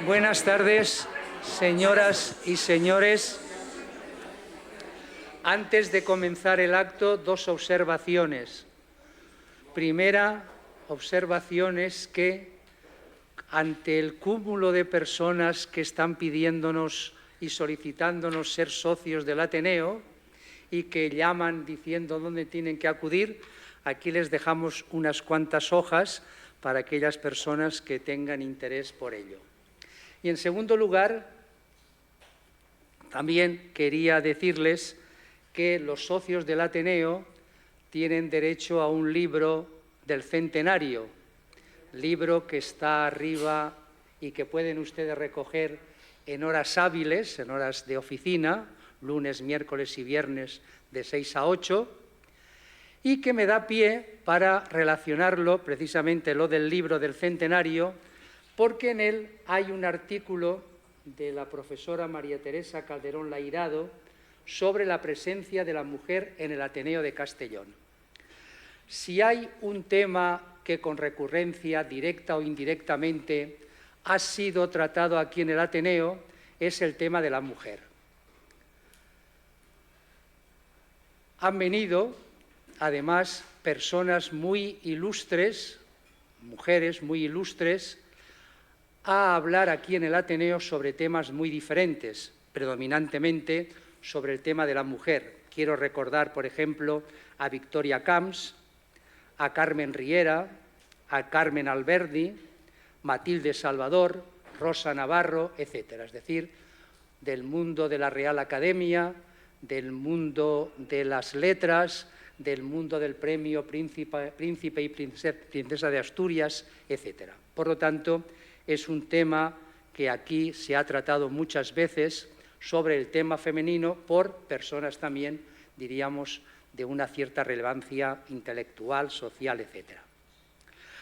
Buenas tardes, señoras y señores. Antes de comenzar el acto, dos observaciones. Primera observación es que, ante el cúmulo de personas que están pidiéndonos y solicitándonos ser socios del Ateneo y que llaman diciendo dónde tienen que acudir, aquí les dejamos unas cuantas hojas para aquellas personas que tengan interés por ello. Y en segundo lugar, también quería decirles que los socios del Ateneo tienen derecho a un libro del centenario, libro que está arriba y que pueden ustedes recoger en horas hábiles, en horas de oficina, lunes, miércoles y viernes de 6 a 8, y que me da pie para relacionarlo, precisamente lo del libro del centenario, porque en él hay un artículo de la profesora María Teresa Calderón Lairado sobre la presencia de la mujer en el Ateneo de Castellón. Si hay un tema que con recurrencia, directa o indirectamente, ha sido tratado aquí en el Ateneo, es el tema de la mujer. Han venido, además, personas muy ilustres, mujeres muy ilustres, a hablar aquí en el Ateneo sobre temas muy diferentes, predominantemente sobre el tema de la mujer. Quiero recordar, por ejemplo, a Victoria Camps, a Carmen Riera, a Carmen Alberdi, Matilde Salvador, Rosa Navarro, etc. Es decir, del mundo de la Real Academia, del mundo de las letras, del mundo del premio Príncipe y Princesa de Asturias, etc. Por lo tanto, es un tema que aquí se ha tratado muchas veces sobre el tema femenino por personas también, diríamos, de una cierta relevancia intelectual, social, etc.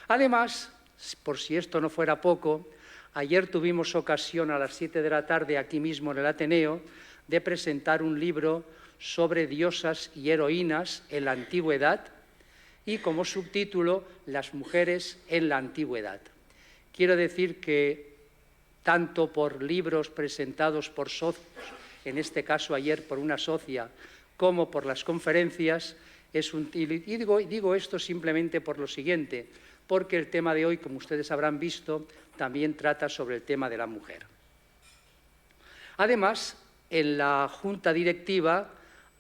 Además, por si esto no fuera poco, ayer tuvimos ocasión a las 7 de la tarde aquí mismo en el Ateneo de presentar un libro sobre diosas y heroínas en la antigüedad y como subtítulo Las mujeres en la antigüedad. Quiero decir que tanto por libros presentados por socios, en este caso ayer por una socia, como por las conferencias, digo esto simplemente por lo siguiente, porque el tema de hoy, como ustedes habrán visto, también trata sobre el tema de la mujer. Además, en la Junta Directiva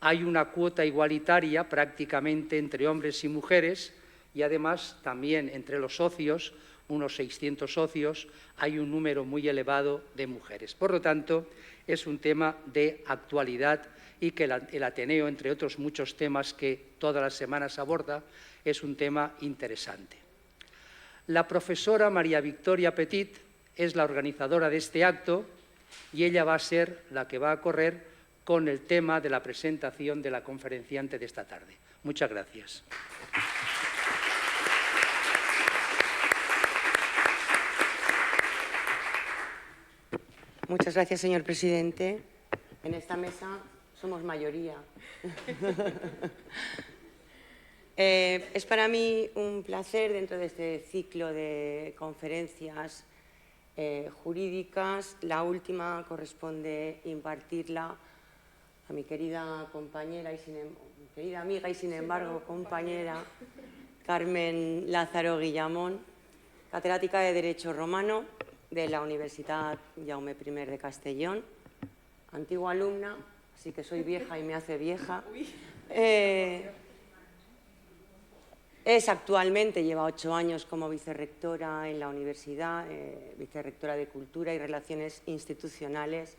hay una cuota igualitaria prácticamente entre hombres y mujeres y además también entre los socios, unos 600 socios, hay un número muy elevado de mujeres. Por lo tanto, es un tema de actualidad y que el Ateneo, entre otros muchos temas que todas las semanas aborda, es un tema interesante. La profesora María Victoria Petit es la organizadora de este acto y ella va a ser la que va a correr con el tema de la presentación de la conferenciante de esta tarde. Muchas gracias. Muchas gracias, señor presidente. En esta mesa somos mayoría. Es para mí un placer, dentro de este ciclo de conferencias jurídicas, la última corresponde impartirla a mi querida compañera, mi querida amiga y sin embargo compañera, Carmen Lázaro Guillamón, catedrática de Derecho Romano de la Universidad Jaume I de Castellón, antigua alumna, así que soy vieja y me hace vieja. Es actualmente, lleva 8 años como vicerrectora en la universidad, vicerrectora de Cultura y Relaciones Institucionales.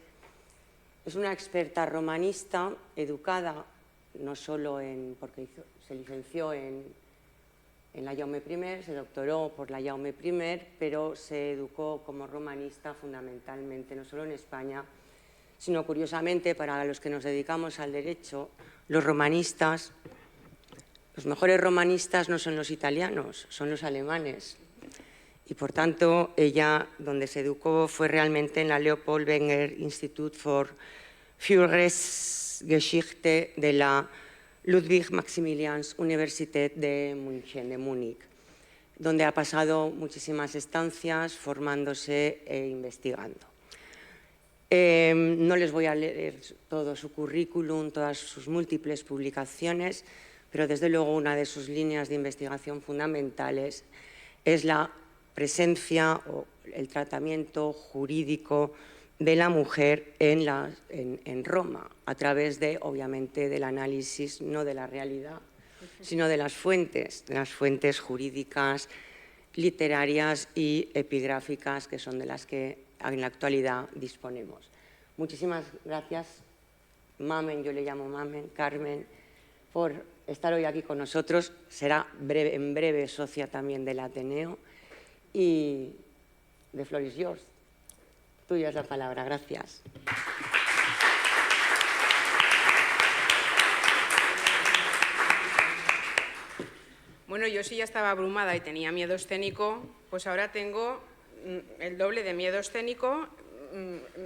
Es una experta romanista, educada no solo porque se licenció en la Jaume I, se doctoró por la Jaume I, pero se educó como romanista fundamentalmente, no solo en España, sino curiosamente, para los que nos dedicamos al derecho, los romanistas, los mejores romanistas no son los italianos, son los alemanes. Y por tanto, ella, donde se educó, fue realmente en la Leopold Wenger Institut für Führungsgeschichte de la Ludwig-Maximilians Universität de München, de Múnich. donde ha pasado muchísimas estancias formándose e investigando. No les voy a leer todo su currículum, todas sus múltiples publicaciones, pero desde luego una de sus líneas de investigación fundamentales es la presencia o el tratamiento jurídico de la mujer en Roma, a través de, obviamente, del análisis no de la realidad, sino de las fuentes jurídicas, literarias y epigráficas, que son de las que en la actualidad disponemos. Muchísimas gracias, Mamen, yo le llamo Mamen, Carmen, por estar hoy aquí con nosotros. Será en breve socia también del Ateneo. Y the floor is yours. Tuya es la palabra. Gracias. Bueno, yo sí ya estaba abrumada y tenía miedo escénico, pues ahora tengo el doble de miedo escénico.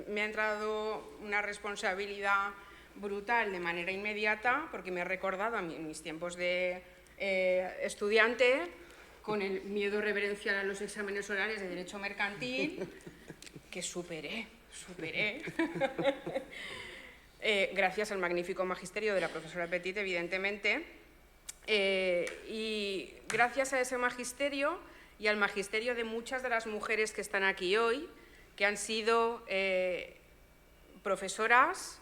Me ha entrado una responsabilidad brutal de manera inmediata, porque me he recordado a mis tiempos de estudiante, con el miedo reverencial a los exámenes orales de Derecho Mercantil, que superé. Gracias al magnífico magisterio de la profesora Petit, evidentemente. Y gracias a ese magisterio y al magisterio de muchas de las mujeres que están aquí hoy, que han sido profesoras,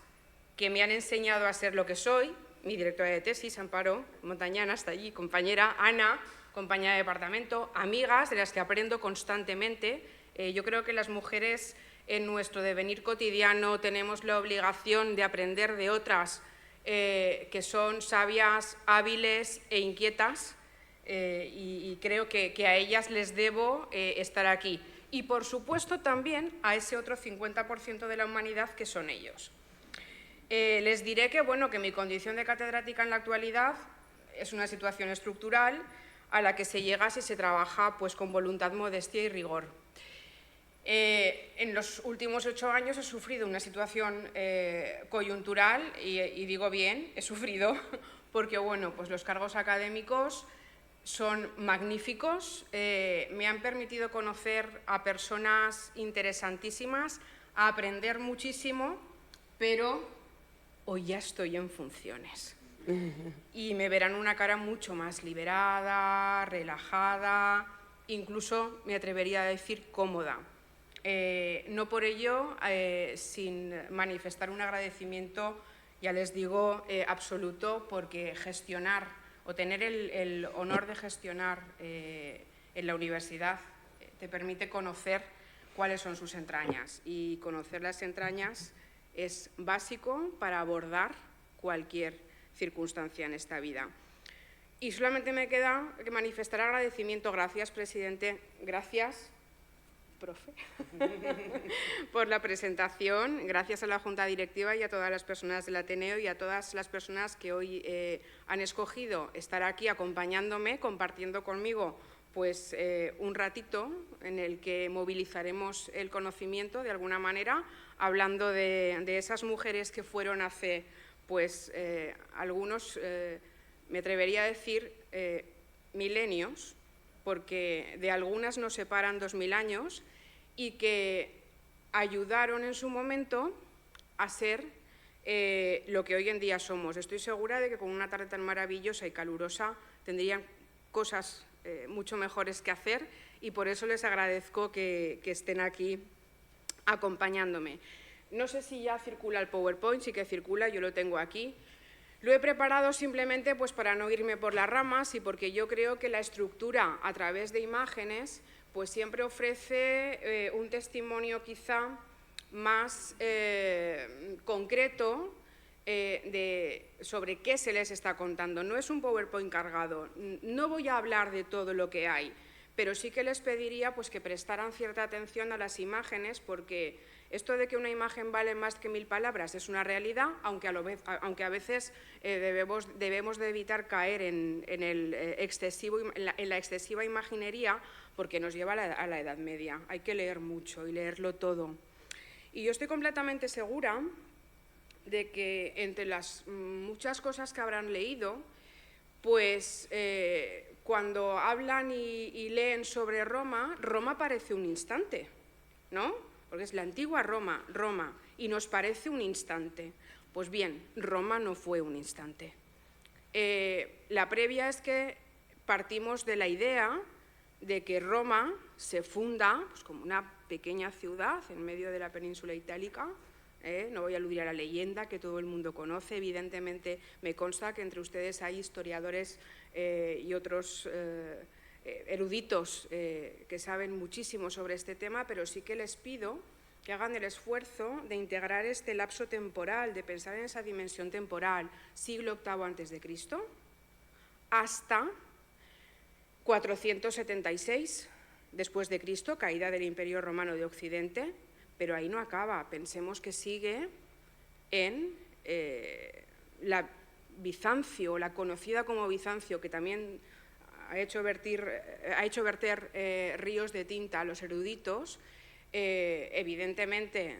que me han enseñado a ser lo que soy, mi directora de tesis, Amparo Montañana, está allí, compañera, Ana, compañera de departamento, amigas de las que aprendo constantemente. Yo creo que las mujeres en nuestro devenir cotidiano tenemos la obligación de aprender de otras que son sabias, hábiles e inquietas, y creo que a ellas les debo estar aquí. Y, por supuesto, también a ese otro 50% de la humanidad que son ellos. Les diré que, bueno, que mi condición de catedrática en la actualidad es una situación estructural a la que se llega si se trabaja pues, con voluntad, modestia y rigor. En los últimos 8 años he sufrido una situación coyuntural y digo bien, he sufrido porque bueno, pues los cargos académicos son magníficos, me han permitido conocer a personas interesantísimas, a aprender muchísimo, pero hoy ya estoy en funciones y me verán una cara mucho más liberada, relajada, incluso me atrevería a decir cómoda. No por ello, sin manifestar un agradecimiento, ya les digo, absoluto, porque gestionar o tener el honor de gestionar en la universidad te permite conocer cuáles son sus entrañas, y conocer las entrañas es básico para abordar cualquier circunstancia en esta vida. Y solamente me queda que manifestar agradecimiento. Gracias, presidente. Gracias, profe, por la presentación. Gracias a la Junta Directiva y a todas las personas del Ateneo y a todas las personas que hoy han escogido estar aquí acompañándome, compartiendo conmigo pues, un ratito en el que movilizaremos el conocimiento de alguna manera, hablando de esas mujeres que fueron hace, pues, algunos, me atrevería a decir, milenios, porque de algunas nos separan 2000 años y que ayudaron en su momento a ser lo que hoy en día somos. Estoy segura de que con una tarde tan maravillosa y calurosa tendrían cosas mucho mejores que hacer, y por eso les agradezco que estén aquí acompañándome. No sé si ya circula el PowerPoint, sí que circula, yo lo tengo aquí. Lo he preparado simplemente pues, para no irme por las ramas y porque yo creo que la estructura a través de imágenes pues, siempre ofrece un testimonio quizá más concreto sobre qué se les está contando. No es un PowerPoint cargado, no voy a hablar de todo lo que hay, pero sí que les pediría pues, que prestaran cierta atención a las imágenes, porque esto de que una imagen vale más que 1000 palabras es una realidad, aunque a veces debemos de evitar caer en la excesiva imaginería, porque nos lleva a la Edad Media. Hay que leer mucho y leerlo todo. Y yo estoy completamente segura de que entre las muchas cosas que habrán leído, pues cuando hablan y leen sobre Roma, Roma parece un instante, ¿no? Porque es la antigua Roma, y nos parece un instante. Pues bien, Roma no fue un instante. La previa es que partimos de la idea de que Roma se funda pues, como una pequeña ciudad en medio de la península itálica. No voy a aludir a la leyenda que todo el mundo conoce. Evidentemente me consta que entre ustedes hay historiadores y otros eruditos que saben muchísimo sobre este tema, pero sí que les pido que hagan el esfuerzo de integrar este lapso temporal, de pensar en esa dimensión temporal, siglo VIII a.C. hasta 476 después de Cristo, caída del Imperio Romano de Occidente, pero ahí no acaba. Pensemos que sigue en la Bizancio, la conocida como Bizancio, que también ha hecho verter ríos de tinta a los eruditos. Evidentemente,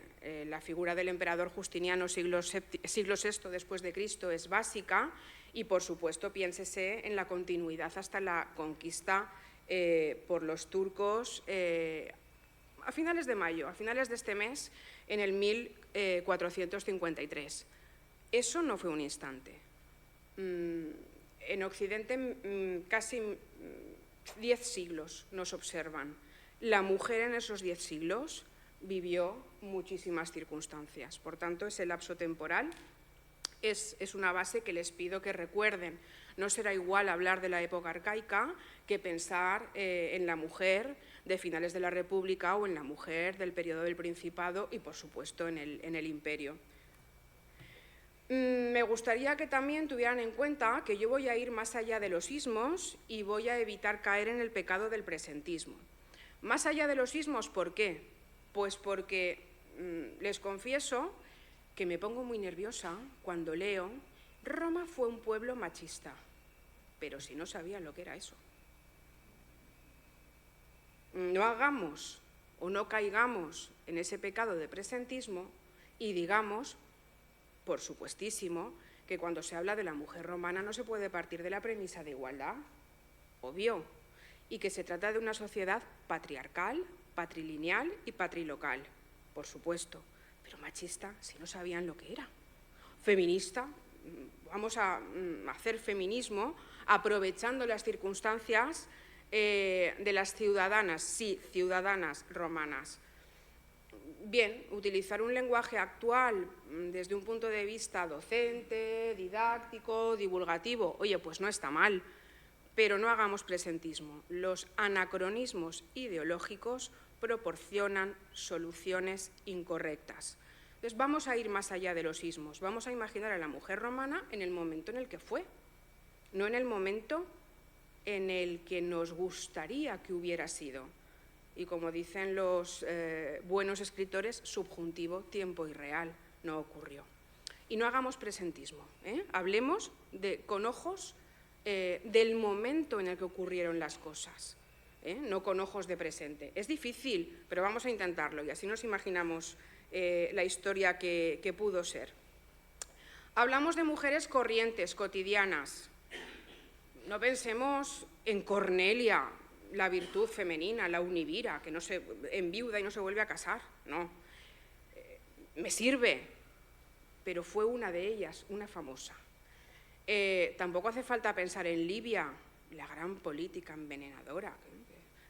la figura del emperador Justiniano siglo VI después de Cristo es básica y, por supuesto, piénsese en la continuidad hasta la conquista por los turcos a finales de mayo, a finales de este mes, en el 1453. Eso no fue un instante. En Occidente casi 10 siglos nos observan. La mujer en esos 10 siglos vivió muchísimas circunstancias. Por tanto, ese lapso temporal es una base que les pido que recuerden. No será igual hablar de la época arcaica que pensar en la mujer de finales de la República o en la mujer del periodo del Principado y, por supuesto, en el Imperio. Me gustaría que también tuvieran en cuenta que yo voy a ir más allá de los ismos y voy a evitar caer en el pecado del presentismo. Más allá de los ismos, ¿por qué? Pues porque les confieso que me pongo muy nerviosa cuando leo Roma fue un pueblo machista, pero si no sabían lo que era eso. No hagamos o no caigamos en ese pecado de presentismo y digamos, por supuestísimo, que cuando se habla de la mujer romana no se puede partir de la premisa de igualdad, obvio, y que se trata de una sociedad patriarcal, patrilineal y patrilocal, por supuesto, pero machista si no sabían lo que era. Feminista, vamos a hacer feminismo aprovechando las circunstancias de las ciudadanas, sí, ciudadanas romanas. Bien, utilizar un lenguaje actual desde un punto de vista docente, didáctico, divulgativo, oye, pues no está mal, pero no hagamos presentismo. Los anacronismos ideológicos proporcionan soluciones incorrectas. Entonces vamos a ir más allá de los ismos, vamos a imaginar a la mujer romana en el momento en el que fue, no en el momento en el que nos gustaría que hubiera sido. Y como dicen los buenos escritores, subjuntivo, tiempo irreal, no ocurrió. Y no hagamos presentismo, hablemos con ojos del momento en el que ocurrieron las cosas, no con ojos de presente. Es difícil, pero vamos a intentarlo y así nos imaginamos la historia que pudo ser. Hablamos de mujeres corrientes, cotidianas. No pensemos en Cornelia, la virtud femenina, la univira, que no se enviuda y no se vuelve a casar, no. Me sirve, pero fue una de ellas, una famosa. Tampoco hace falta pensar en Livia, la gran política envenenadora,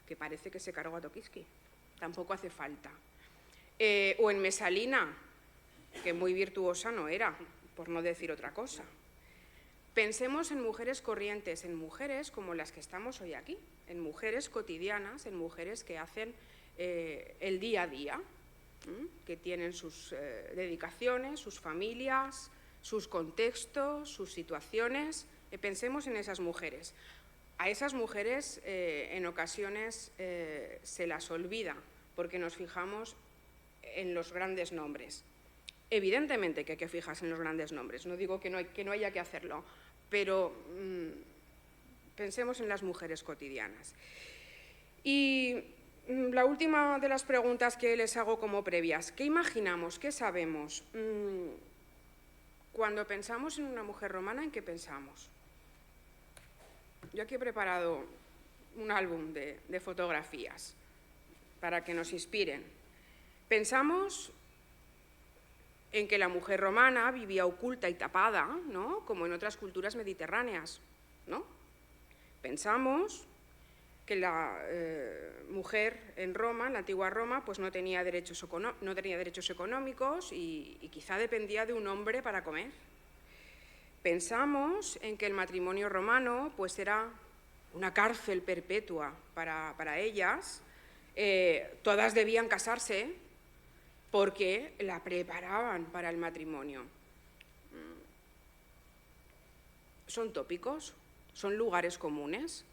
que parece que se cargó a Tokiski. Tampoco hace falta. O en Mesalina, que muy virtuosa no era, por no decir otra cosa. Pensemos en mujeres corrientes, en mujeres como las que estamos hoy aquí, en mujeres cotidianas, en mujeres que hacen el día a día, que tienen sus dedicaciones, sus familias, sus contextos, sus situaciones. Pensemos en esas mujeres. A esas mujeres en ocasiones se las olvida porque nos fijamos en los grandes nombres. Evidentemente que hay que fijarse en los grandes nombres, no digo que no haya que hacerlo, pero pensemos en las mujeres cotidianas. Y la última de las preguntas que les hago como previas, ¿qué imaginamos, qué sabemos? Cuando pensamos en una mujer romana, ¿en qué pensamos? yo aquí he preparado un álbum de fotografías para que nos inspiren. Pensamos en que la mujer romana vivía oculta y tapada, ¿no?, como en otras culturas mediterráneas, ¿no? Pensamos que la mujer en Roma, en la antigua Roma, pues no tenía derechos económicos y quizá dependía de un hombre para comer. Pensamos en que el matrimonio romano pues era una cárcel perpetua para ellas, todas debían casarse porque la preparaban para el matrimonio. Son tópicos, son lugares comunes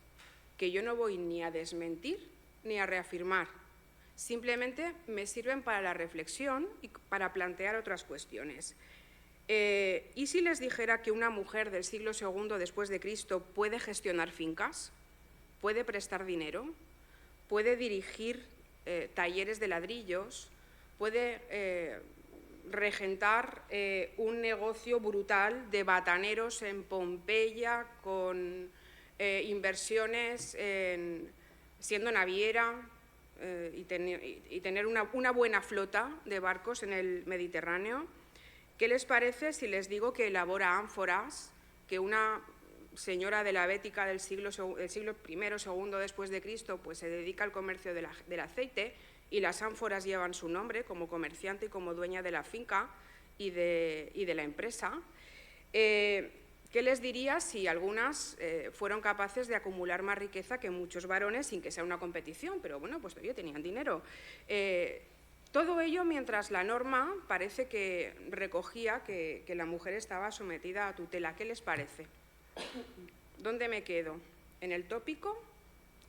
que yo no voy ni a desmentir ni a reafirmar, simplemente me sirven para la reflexión y para plantear otras cuestiones. ¿Y si les dijera que una mujer del siglo II después de Cristo puede gestionar fincas, puede prestar dinero, puede dirigir talleres de ladrillos, puede regentar un negocio brutal de bataneros en Pompeya con inversiones siendo naviera y tener una buena flota de barcos en el Mediterráneo? ¿Qué les parece si les digo que elabora ánforas, que una señora de la Bética del siglo I, II después de Cristo, pues se dedica al comercio del aceite y las ánforas llevan su nombre como comerciante y como dueña de la finca y de la empresa? ¿Qué les diría si algunas fueron capaces de acumular más riqueza que muchos varones sin que sea una competición? Pero bueno, pues todavía tenían dinero. Todo ello mientras la norma parece que recogía que la mujer estaba sometida a tutela. ¿Qué les parece? ¿Dónde me quedo? ¿En el tópico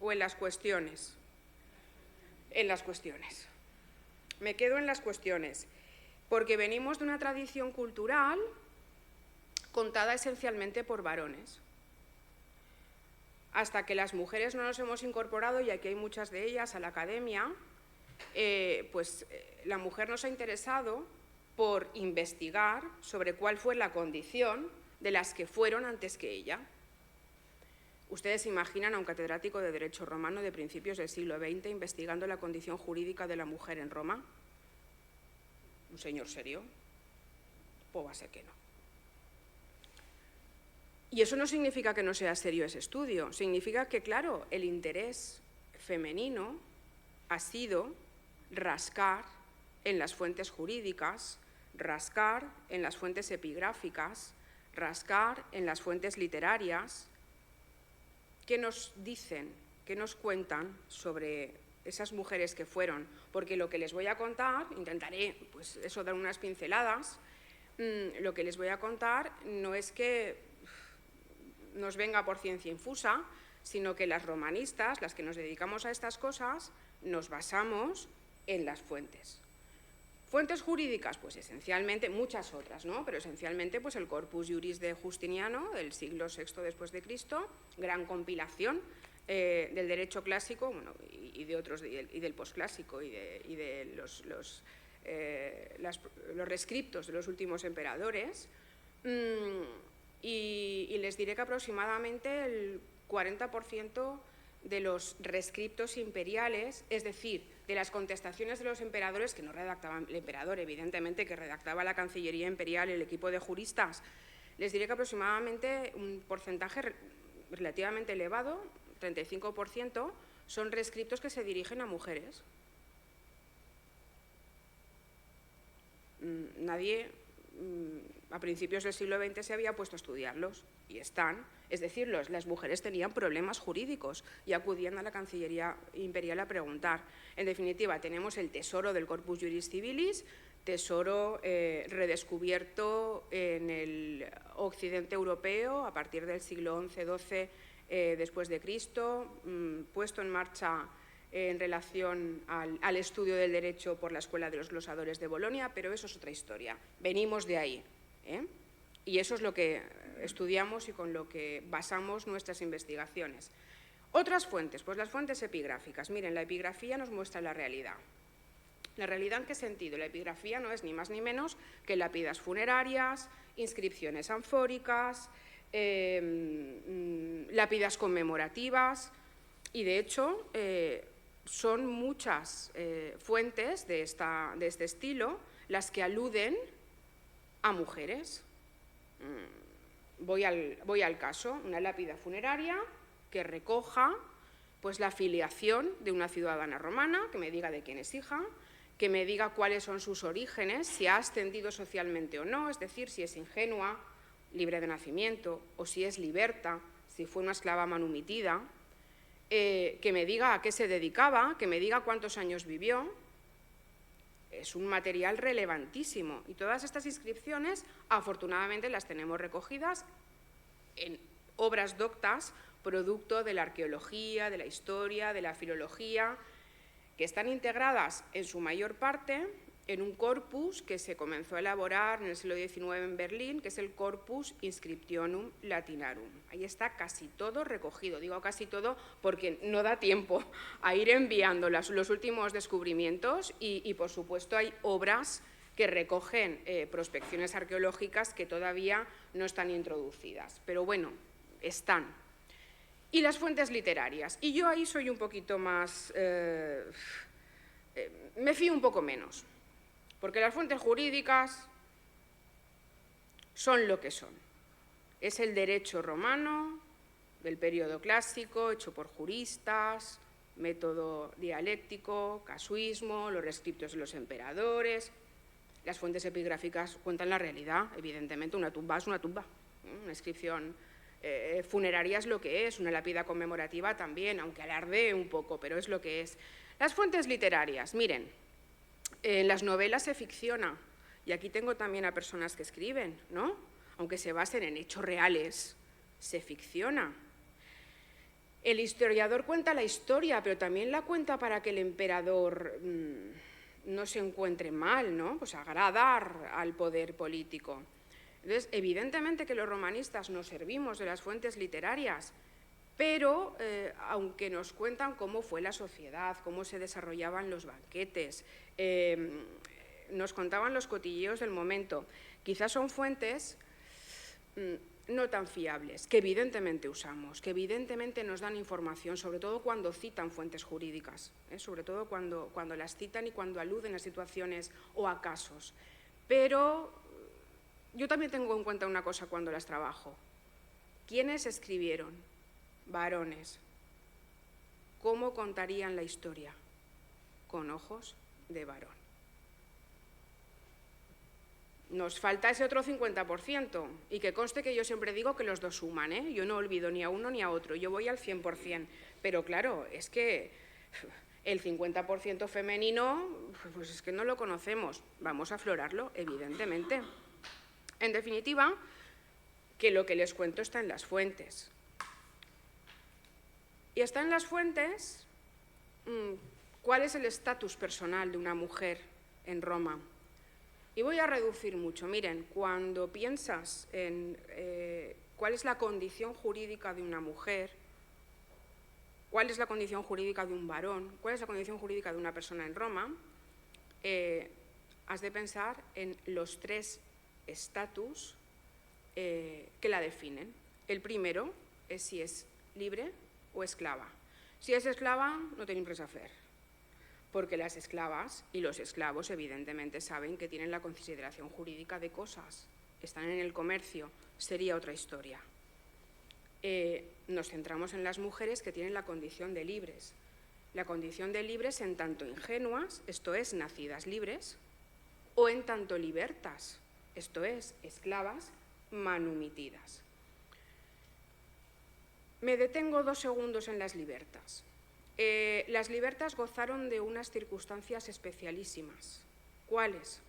o en las cuestiones? En las cuestiones. Me quedo en las cuestiones, porque venimos de una tradición cultural contada esencialmente por varones. Hasta que las mujeres no nos hemos incorporado, y aquí hay muchas de ellas, a la academia, la mujer nos ha interesado por investigar sobre cuál fue la condición de las que fueron antes que ella. Ustedes se imaginan a un catedrático de Derecho romano de principios del siglo XX investigando la condición jurídica de la mujer en Roma. ¿Un señor serio? Pues va a ser que no. Y eso no significa que no sea serio ese estudio, significa que, claro, el interés femenino ha sido rascar en las fuentes jurídicas, rascar en las fuentes epigráficas, rascar en las fuentes literarias. ¿Qué nos dicen, qué nos cuentan sobre esas mujeres que fueron? Porque lo que les voy a contar, intentaré pues eso, dar unas pinceladas, lo que les voy a contar no es que nos venga por ciencia infusa, sino que las romanistas, las que nos dedicamos a estas cosas, nos basamos en las fuentes. Fuentes jurídicas, pues esencialmente, muchas otras, ¿no? Pero esencialmente pues el Corpus Juris de Justiniano, del siglo VI después de Cristo, gran compilación del derecho clásico, bueno, y de otros, y del posclásico, y de los rescriptos de los últimos emperadores. Y les diré que aproximadamente el 40% de los rescriptos imperiales, es decir, de las contestaciones de los emperadores, que no redactaban el emperador, evidentemente, que redactaba la Cancillería Imperial y el equipo de juristas, les diré que aproximadamente un porcentaje relativamente elevado, 35%, son rescriptos que se dirigen a mujeres. Nadie a principios del siglo XX se había puesto a estudiarlos, y están, es decir, las mujeres tenían problemas jurídicos y acudían a la Cancillería Imperial a preguntar. En definitiva, tenemos el tesoro del Corpus Juris Civilis, tesoro redescubierto en el occidente europeo a partir del siglo XI-XII después de Cristo, puesto en marcha en relación al estudio del derecho por la Escuela de los Glosadores de Bolonia, pero eso es otra historia. Venimos de ahí, y eso es lo que estudiamos y con lo que basamos nuestras investigaciones. Otras fuentes, pues las fuentes epigráficas. Miren, la epigrafía nos muestra la realidad. ¿La realidad en qué sentido? La epigrafía no es ni más ni menos que lápidas funerarias, inscripciones anfóricas, lápidas conmemorativas, y de hecho son muchas fuentes de este estilo las que aluden a mujeres. Voy al caso, una lápida funeraria que recoja pues, la filiación de una ciudadana romana, que me diga de quién es hija, que me diga cuáles son sus orígenes, si ha ascendido socialmente o no, es decir, si es ingenua, libre de nacimiento, o si es liberta, si fue una esclava manumitida, que me diga a qué se dedicaba, que me diga cuántos años vivió. Es un material relevantísimo y todas estas inscripciones afortunadamente las tenemos recogidas en obras doctas, producto de la arqueología, de la historia, de la filología, que están integradas en su mayor parte en un corpus que se comenzó a elaborar en el siglo XIX en Berlín, que es el Corpus Inscriptionum Latinarum. Ahí está casi todo recogido, digo casi todo porque no da tiempo a ir enviando los últimos descubrimientos y por supuesto hay obras que recogen prospecciones arqueológicas que todavía no están introducidas, pero bueno, están. Y las fuentes literarias, y yo ahí soy un poquito más, me fío un poco menos, porque las fuentes jurídicas son lo que son. Es el derecho romano del periodo clásico, hecho por juristas, método dialéctico, casuismo, los rescriptos de los emperadores. Las fuentes epigráficas cuentan la realidad, evidentemente, una tumba es una tumba, una inscripción funeraria es lo que es, una lápida conmemorativa también, aunque alardee un poco, pero es lo que es. Las fuentes literarias, miren, en las novelas se ficciona, y aquí tengo también a personas que escriben, ¿no? Aunque se basen en hechos reales, se ficciona. El historiador cuenta la historia, pero también la cuenta para que el emperador no se encuentre mal, ¿no? Pues agradar al poder político. Entonces, evidentemente que los romanistas nos servimos de las fuentes literarias, pero aunque nos cuentan cómo fue la sociedad, cómo se desarrollaban los banquetes, nos contaban los cotilleos del momento, quizás son fuentes no tan fiables, que evidentemente usamos, que evidentemente nos dan información, sobre todo cuando citan fuentes jurídicas, sobre todo cuando las citan y cuando aluden a situaciones o a casos. Pero yo también tengo en cuenta una cosa cuando las trabajo. ¿Quiénes escribieron? Varones. ¿Cómo contarían la historia? Con ojos de varón. Nos falta ese otro 50%, y que conste que yo siempre digo que los dos suman, ¿eh? Yo no olvido ni a uno ni a otro, yo voy al 100%, pero claro, es que el 50% femenino, pues es que no lo conocemos, vamos a aflorarlo, evidentemente. En definitiva, que lo que les cuento está en las fuentes. Y está en las fuentes cuál es el estatus personal de una mujer en Roma. Y voy a reducir mucho. Miren, cuando piensas en cuál es la condición jurídica de una mujer, cuál es la condición jurídica de un varón, cuál es la condición jurídica de una persona en Roma, has de pensar en los tres estatus que la definen. El primero es si es libre o esclava. Si es esclava, no tenim res a fer, porque las esclavas y los esclavos evidentemente saben que tienen la consideración jurídica de cosas, están en el comercio, sería otra historia. Nos centramos en las mujeres que tienen la condición de libres. La condición de libres en tanto ingenuas, esto es, nacidas libres, o en tanto libertas, esto es, esclavas manumitidas. Me detengo 2 segundos en las libertas. Las libertas gozaron de unas circunstancias especialísimas. ¿Cuáles?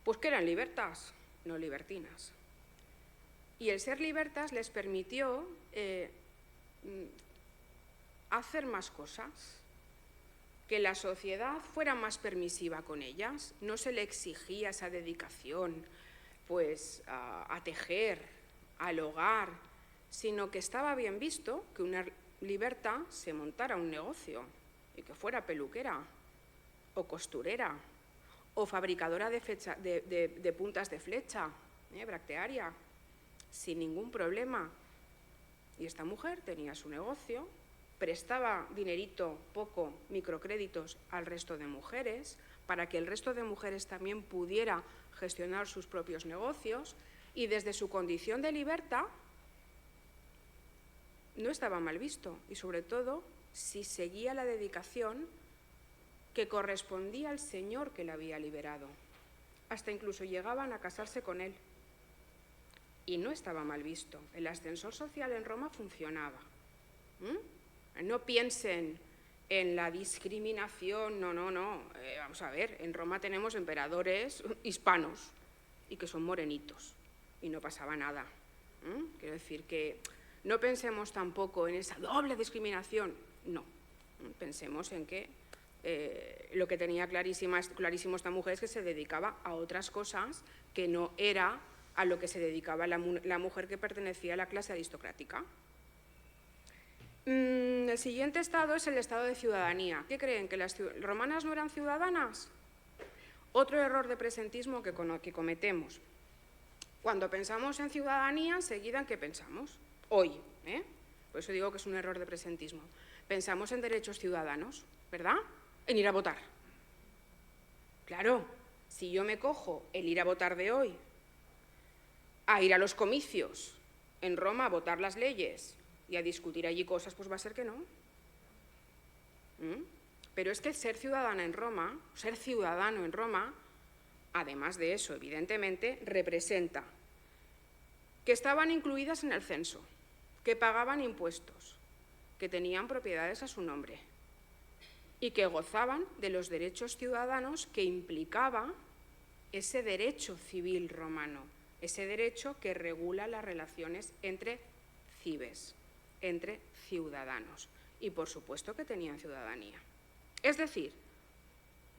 Pues que eran libertas, no libertinas. Y el ser libertas les permitió hacer más cosas, que la sociedad fuera más permisiva con ellas, no se le exigía esa dedicación pues, a tejer, al hogar, sino que estaba bien visto que una liberta se montara un negocio y que fuera peluquera o costurera o fabricadora de puntas de flecha, bractearia, sin ningún problema. Y esta mujer tenía su negocio, prestaba dinerito, poco, microcréditos al resto de mujeres, para que el resto de mujeres también pudiera gestionar sus propios negocios, y desde su condición de libertad no estaba mal visto, y sobre todo si seguía la dedicación que correspondía al señor que la había liberado. Hasta incluso llegaban a casarse con él. Y no estaba mal visto. El ascensor social en Roma funcionaba. No piensen en la discriminación, no. Vamos a ver, en Roma tenemos emperadores hispanos y que son morenitos y no pasaba nada. Quiero decir que no pensemos tampoco en esa doble discriminación, no. Pensemos en que lo que tenía clarísimo esta mujer es que se dedicaba a otras cosas que no era a lo que se dedicaba la mujer que pertenecía a la clase aristocrática. El siguiente estado es el estado de ciudadanía. ¿Qué creen? ¿Que las romanas no eran ciudadanas? Otro error de presentismo que cometemos. Cuando pensamos en ciudadanía, enseguida ¿en qué pensamos? Hoy, por eso digo que es un error de presentismo. Pensamos en derechos ciudadanos, ¿verdad? En ir a votar. Claro, si yo me cojo el ir a votar de hoy, a ir a los comicios en Roma a votar las leyes y a discutir allí cosas, pues va a ser que no. Pero es que ser ciudadana en Roma, ser ciudadano en Roma, además de eso, evidentemente, representa que estaban incluidas en el censo, que pagaban impuestos, que tenían propiedades a su nombre y que gozaban de los derechos ciudadanos que implicaba ese derecho civil romano, ese derecho que regula las relaciones entre cibes, entre ciudadanos, y por supuesto que tenían ciudadanía. Es decir,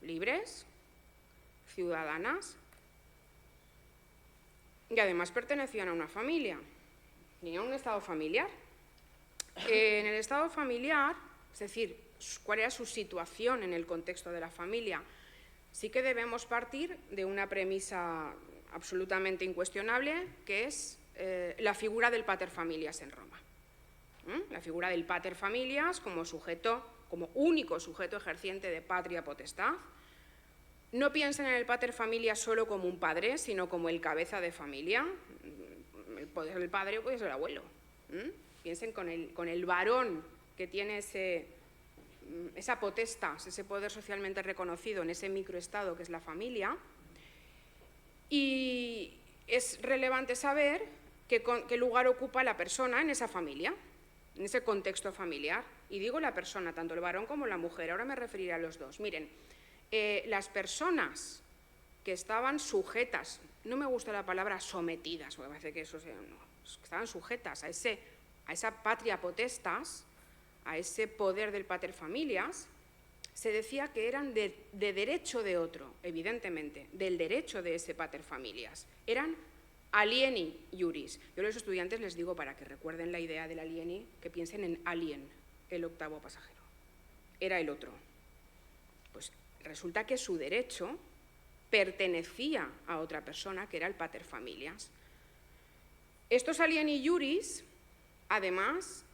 libres, ciudadanas, y además pertenecían a una familia, tenían un estado familiar. En el estado familiar, es decir, cuál era su situación en el contexto de la familia, sí que debemos partir de una premisa absolutamente incuestionable, que es la figura del paterfamilias en Roma. La figura del paterfamilias como sujeto, como único sujeto ejerciente de patria potestad. No piensen en el paterfamilias solo como un padre, sino como el cabeza de familia. Puede ser el padre o puede ser el abuelo. Piensen con el varón que tiene esa potestas, ese poder socialmente reconocido en ese microestado que es la familia. Y es relevante saber qué lugar ocupa la persona en esa familia, en ese contexto familiar. Y digo la persona, tanto el varón como la mujer, ahora me referiré a los dos. Miren, las personas que estaban sujetas, no me gusta la palabra sometidas, porque me parece que eso estaban sujetas a esa patria potestas, a ese poder del paterfamilias, se decía que eran de derecho de otro, evidentemente, del derecho de ese paterfamilias. Eran alieni iuris. Yo a los estudiantes les digo, para que recuerden la idea del alieni, que piensen en alien, el octavo pasajero. Era el otro. Pues resulta que su derecho pertenecía a otra persona, que era el paterfamilias. Estos alieni iuris, además,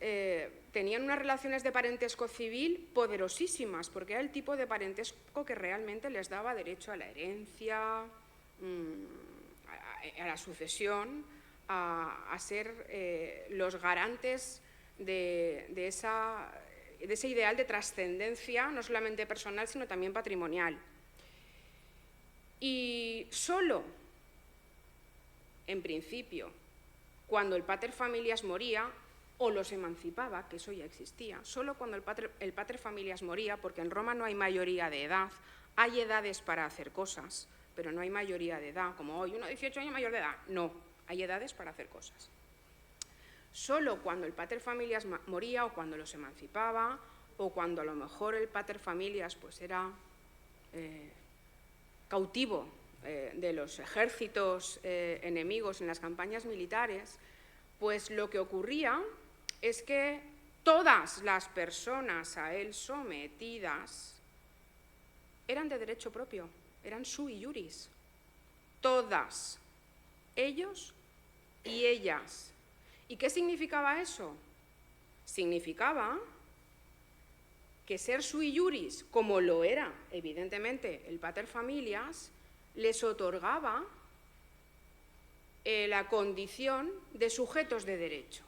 tenían unas relaciones de parentesco civil poderosísimas, porque era el tipo de parentesco que realmente les daba derecho a la herencia, a la sucesión, a ser los garantes de ese ideal de trascendencia, no solamente personal, sino también patrimonial. Y solo, en principio, cuando el paterfamilias moría, o los emancipaba, que eso ya existía, solo cuando el paterfamilias moría, porque en Roma no hay mayoría de edad, hay edades para hacer cosas, pero no hay mayoría de edad, como hoy, uno de 18 años mayor de edad, no, hay edades para hacer cosas. Solo cuando el paterfamilias moría, o cuando los emancipaba, o cuando a lo mejor el paterfamilias pues era cautivo de los ejércitos enemigos en las campañas militares, pues lo que ocurría es que todas las personas a él sometidas eran de derecho propio, eran sui iuris. Todas. Ellos y ellas. ¿Y qué significaba eso? Significaba que ser sui iuris, como lo era evidentemente el pater familias, les otorgaba la condición de sujetos de derecho.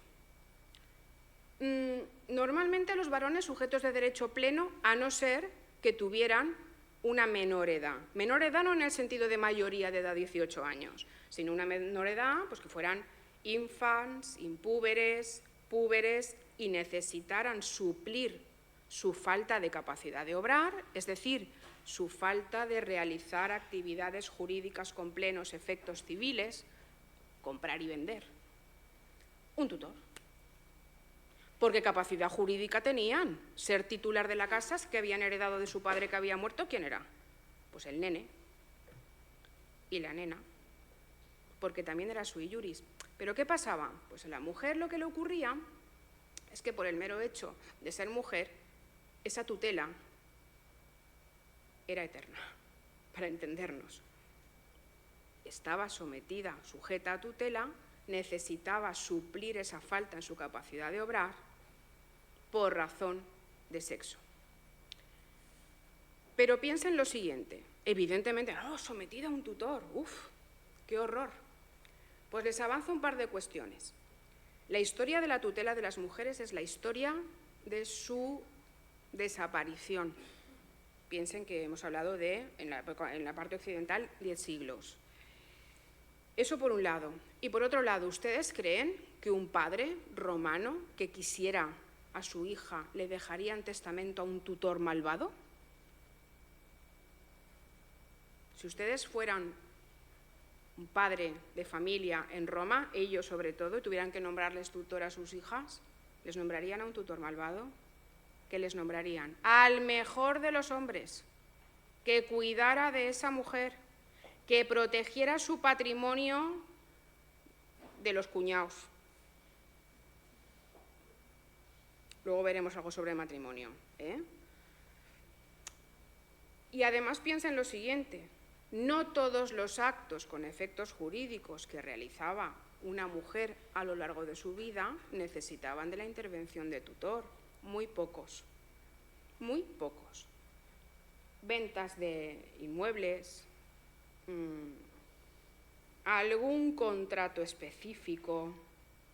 Normalmente los varones sujetos de derecho pleno, a no ser que tuvieran una menor edad. Menor edad no en el sentido de mayoría de edad 18 años, sino una menor edad pues que fueran infants, impúberes, púberes y necesitaran suplir su falta de capacidad de obrar, es decir, su falta de realizar actividades jurídicas con plenos efectos civiles, comprar y vender. Un tutor. Porque capacidad jurídica tenían. Ser titular de la casa que habían heredado de su padre que había muerto, ¿quién era? Pues el nene y la nena, porque también era sui iuris. ¿Pero qué pasaba? Pues a la mujer lo que le ocurría es que por el mero hecho de ser mujer, esa tutela era eterna, para entendernos. Estaba sometida, sujeta a tutela, necesitaba suplir esa falta en su capacidad de obrar por razón de sexo. Pero piensen lo siguiente, evidentemente, sometida a un tutor, ¡uf! ¡Qué horror! Pues les avanzo un par de cuestiones. La historia de la tutela de las mujeres es la historia de su desaparición. Piensen que hemos hablado de, en la parte occidental, 10 siglos. Eso por un lado. Y por otro lado, ¿ustedes creen que un padre romano que quisiera a su hija le dejaría en testamento a un tutor malvado? Si ustedes fueran un padre de familia en Roma, ellos sobre todo, y tuvieran que nombrarles tutor a sus hijas, ¿les nombrarían a un tutor malvado? ¿Qué les nombrarían? Al mejor de los hombres, que cuidara de esa mujer, que protegiera su patrimonio de los cuñados. Luego veremos algo sobre matrimonio, ¿eh? Y además piensen lo siguiente, no todos los actos con efectos jurídicos que realizaba una mujer a lo largo de su vida necesitaban de la intervención de tutor, muy pocos, muy pocos. Ventas de inmuebles, algún contrato específico,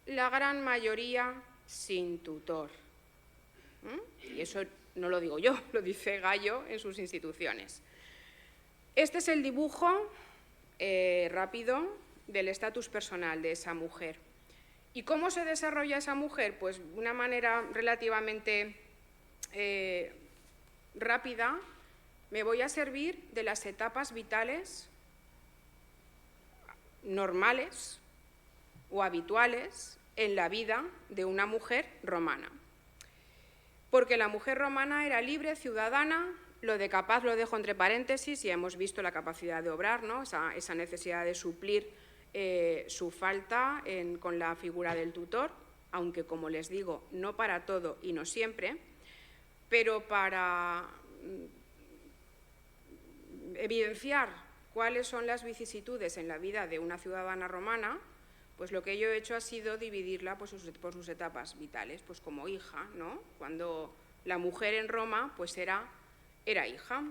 la gran mayoría sin tutor. Y eso no lo digo yo, lo dice Gallo en sus instituciones. Este es el dibujo rápido del estatus personal de esa mujer. ¿Y cómo se desarrolla esa mujer? Pues de una manera relativamente rápida. Me voy a servir de las etapas vitales normales o habituales en la vida de una mujer romana. Porque la mujer romana era libre, ciudadana, lo de capaz lo dejo entre paréntesis, ya hemos visto la capacidad de obrar, ¿no? esa necesidad de suplir su falta con la figura del tutor, aunque como les digo, no para todo y no siempre, pero para evidenciar cuáles son las vicisitudes en la vida de una ciudadana romana, pues lo que yo he hecho ha sido dividirla por sus etapas vitales, pues como hija, ¿no? Cuando la mujer en Roma pues era hija.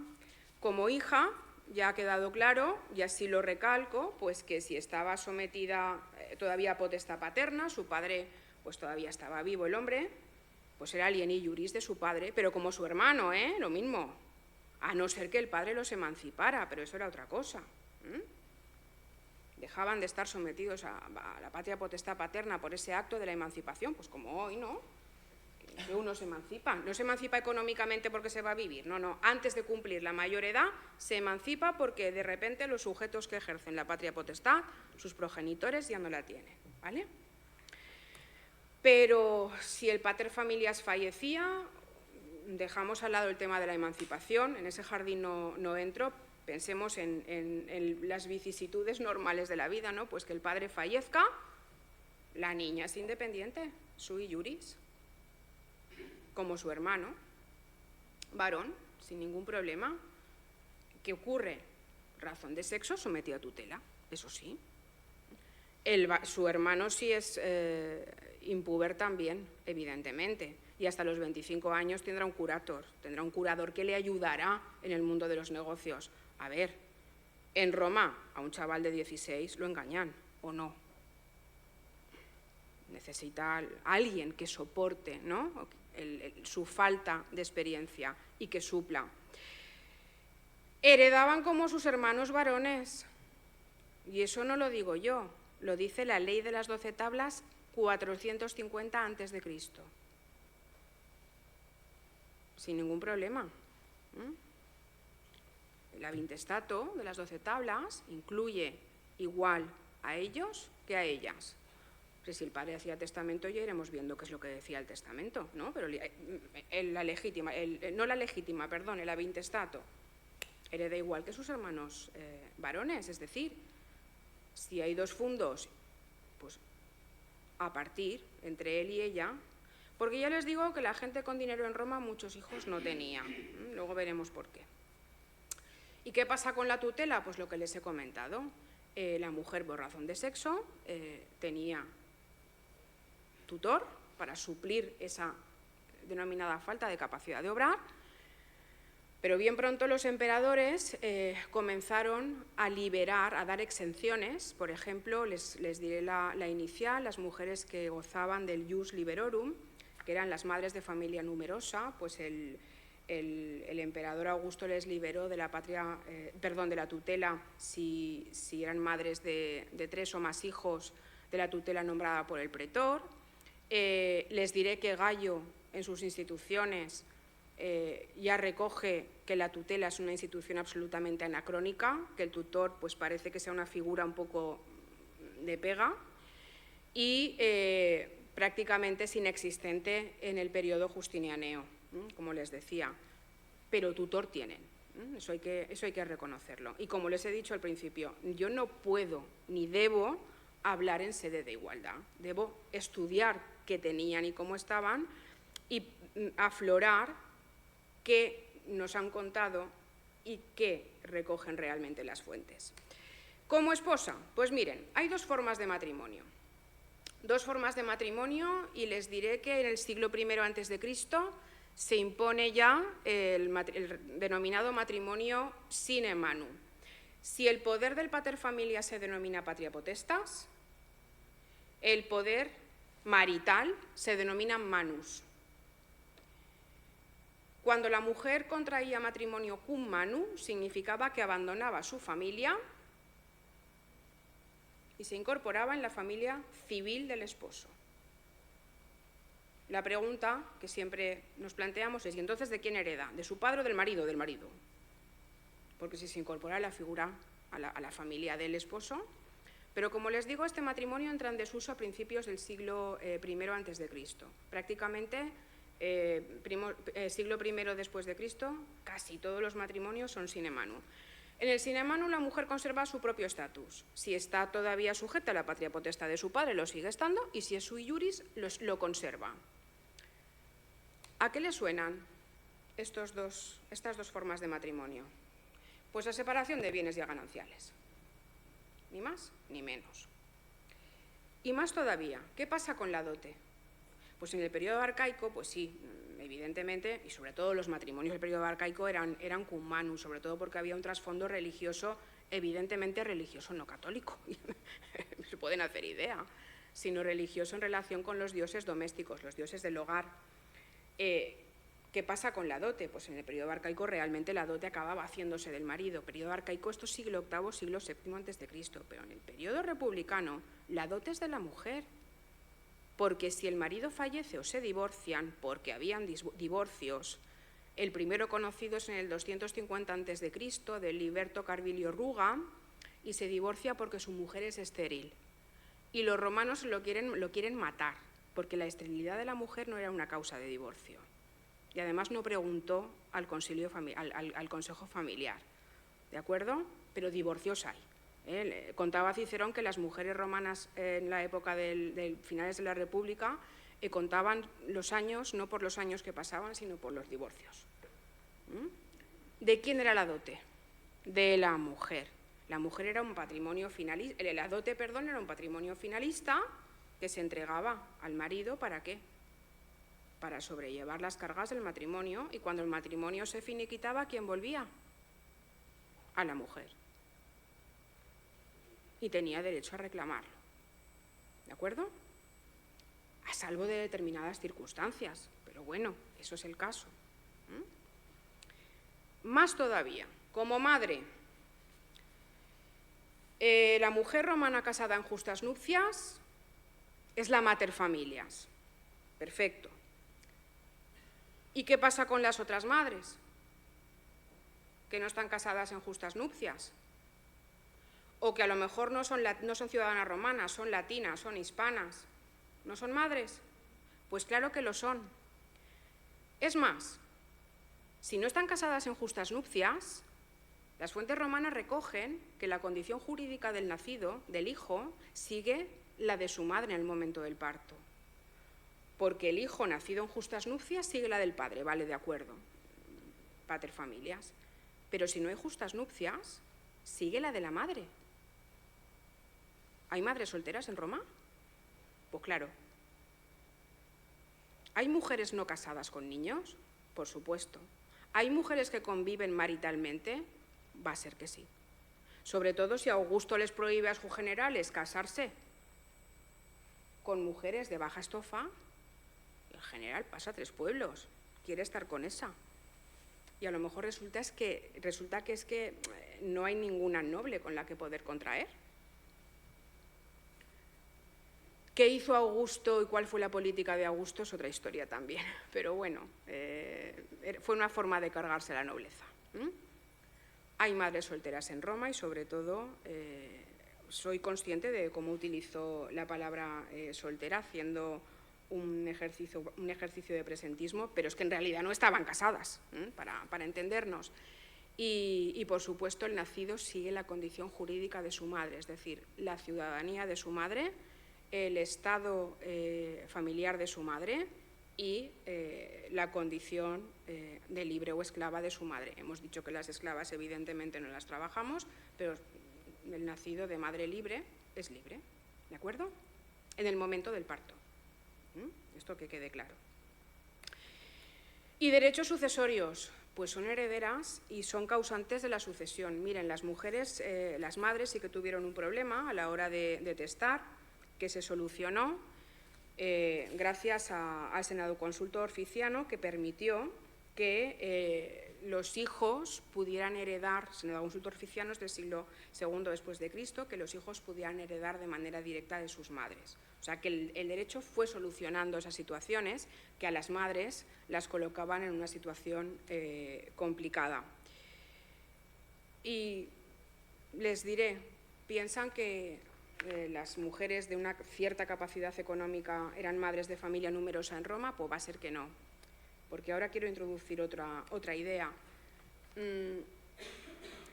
Como hija, ya ha quedado claro, y así lo recalco, pues que si estaba sometida todavía a potestad paterna, su padre pues todavía estaba vivo el hombre, pues era alieni iuris de su padre, pero como su hermano, lo mismo, a no ser que el padre los emancipara, pero eso era otra cosa. Dejaban de estar sometidos a la patria potestad paterna por ese acto de la emancipación, pues como hoy, ¿no? Que uno se emancipa. No se emancipa económicamente porque se va a vivir, no. Antes de cumplir la mayor edad se emancipa porque de repente los sujetos que ejercen la patria potestad, sus progenitores ya no la tienen, ¿vale? Pero si el pater familias fallecía, dejamos al lado el tema de la emancipación, en ese jardín no entro, pensemos en las vicisitudes normales de la vida, ¿no? Pues que el padre fallezca, la niña es independiente, sui iuris, como su hermano, varón, sin ningún problema. ¿Qué ocurre? Razón de sexo sometida a tutela, eso sí. Su hermano sí es impuber también, evidentemente, y hasta los 25 años tendrá un curador que le ayudará en el mundo de los negocios. A ver, en Roma a un chaval de 16 lo engañan, ¿o no? Necesita alguien que soporte, ¿no?, su falta de experiencia y que supla. Heredaban como sus hermanos varones, y eso no lo digo yo, lo dice la Ley de las 12 Tablas 450 a.C., sin ningún problema. El Avintestato de las 12 Tablas incluye igual a ellos que a ellas. Pero si el padre hacía testamento, ya iremos viendo qué es lo que decía el testamento, ¿no? Pero el Avintestato hereda igual que sus hermanos varones, es decir, si hay dos fundos, pues a partir entre él y ella, porque ya les digo que la gente con dinero en Roma muchos hijos no tenía, luego veremos por qué. ¿Y qué pasa con la tutela? Pues lo que les he comentado, la mujer por razón de sexo tenía tutor para suplir esa denominada falta de capacidad de obrar, pero bien pronto los emperadores comenzaron a liberar, a dar exenciones. Por ejemplo, les diré la inicial, las mujeres que gozaban del ius liberorum, que eran las madres de familia numerosa, pues el emperador Augusto les liberó de la de la tutela si eran madres de 3 o más hijos, de la tutela nombrada por el pretor. Les diré que Gallo, en sus instituciones, ya recoge que la tutela es una institución absolutamente anacrónica, que el tutor pues parece que sea una figura un poco de pega y prácticamente es inexistente en el periodo justinianeo, como les decía, pero tutor tienen, eso hay que reconocerlo. Y como les he dicho al principio, yo no puedo ni debo hablar en sede de igualdad, debo estudiar qué tenían y cómo estaban y aflorar qué nos han contado y qué recogen realmente las fuentes. Como esposa, pues miren, hay dos formas de matrimonio. Y les diré que en el siglo I a.C. se impone ya el denominado matrimonio sine manu. Si el poder del pater familias se denomina patria potestas, el poder marital se denomina manus. Cuando la mujer contraía matrimonio cum manu, significaba que abandonaba su familia y se incorporaba en la familia civil del esposo. La pregunta que siempre nos planteamos es, ¿y entonces de quién hereda? ¿De su padre o del marido? Del marido. Porque si se incorpora la figura a la familia del esposo. Pero como les digo, este matrimonio entra en desuso a principios del siglo I a.C. Prácticamente siglo I después de Cristo, casi todos los matrimonios son sine manu. En el sine manu la mujer conserva su propio estatus. Si está todavía sujeta a la patria potestad de su padre, lo sigue estando, y si es sui iuris, lo conserva. ¿A qué le suenan estas dos formas de matrimonio? Pues a separación de bienes ya gananciales. Ni más ni menos. Y más todavía, ¿qué pasa con la dote? Pues en el periodo arcaico, pues sí, evidentemente, y sobre todo los matrimonios del periodo arcaico eran cum manu, sobre todo porque había un trasfondo religioso, evidentemente religioso no católico, se pueden hacer idea, sino religioso en relación con los dioses domésticos, los dioses del hogar. ¿Qué pasa con la dote? Pues en el periodo arcaico realmente la dote acababa haciéndose del marido. Periodo arcaico, esto es siglo VIII, siglo VII a.C., pero en el periodo republicano la dote es de la mujer. Porque si el marido fallece o se divorcian, porque habían divorcios, el primero conocido es en el 250 a.C. de Liberto Carvilio Ruga, y se divorcia porque su mujer es estéril. Y los romanos lo quieren matar, porque la esterilidad de la mujer no era una causa de divorcio. Y además no preguntó al consejo familiar, ¿de acuerdo? Pero divorcios hay. Contaba Cicerón que las mujeres romanas en la época de finales de la República contaban los años, no por los años que pasaban, sino por los divorcios. ¿De quién era la dote? De la mujer. La mujer era un patrimonio finalista, la dote, perdón, era un patrimonio finalista que se entregaba al marido, ¿para qué? Para sobrellevar las cargas del matrimonio, y cuando el matrimonio se finiquitaba, ¿quién volvía? A la mujer. Y tenía derecho a reclamarlo. ¿De acuerdo? A salvo de determinadas circunstancias, pero bueno, eso es el caso. Más todavía, como madre, la mujer romana casada en justas nupcias es la mater familias. Perfecto. ¿Y qué pasa con las otras madres que no están casadas en justas nupcias? O que a lo mejor no son ciudadanas romanas, son latinas, son hispanas. ¿No son madres? Pues claro que lo son. Es más, si no están casadas en justas nupcias, las fuentes romanas recogen que la condición jurídica del nacido, del hijo, sigue la de su madre en el momento del parto. Porque el hijo nacido en justas nupcias sigue la del padre, vale, de acuerdo, pater familias. Pero si no hay justas nupcias, sigue la de la madre. ¿Hay madres solteras en Roma? Pues claro. ¿Hay mujeres no casadas con niños? Por supuesto. ¿Hay mujeres que conviven maritalmente? Va a ser que sí. Sobre todo si Augusto les prohíbe a sus generales casarse con mujeres de baja estofa, el general pasa a 3 pueblos, quiere estar con esa. Y a lo mejor resulta que no hay ninguna noble con la que poder contraer. ¿Qué hizo Augusto y cuál fue la política de Augusto? Es otra historia también, pero bueno, fue una forma de cargarse la nobleza. Hay madres solteras en Roma y sobre todo soy consciente de cómo utilizó la palabra soltera haciendo un ejercicio de presentismo, pero es que en realidad no estaban casadas, para entendernos. Y por supuesto el nacido sigue la condición jurídica de su madre, es decir, la ciudadanía de su madre, el estado familiar de su madre y la condición de libre o esclava de su madre. Hemos dicho que las esclavas evidentemente no las trabajamos, pero el nacido de madre libre es libre, ¿de acuerdo? En el momento del parto. Esto que quede claro. ¿Y derechos sucesorios? Pues son herederas y son causantes de la sucesión. Miren, las mujeres, las madres sí que tuvieron un problema a la hora de testar, que se solucionó gracias al Senado Consultor Oficiano, que permitió que los hijos pudieran heredar, Senado Consultor Oficiano es del siglo II después de Cristo, que los hijos pudieran heredar de manera directa de sus madres. O sea que el derecho fue solucionando esas situaciones que a las madres las colocaban en una situación complicada. Y les diré, piensan que las mujeres de una cierta capacidad económica eran madres de familia numerosa en Roma, pues va a ser que no. Porque ahora quiero introducir otra idea.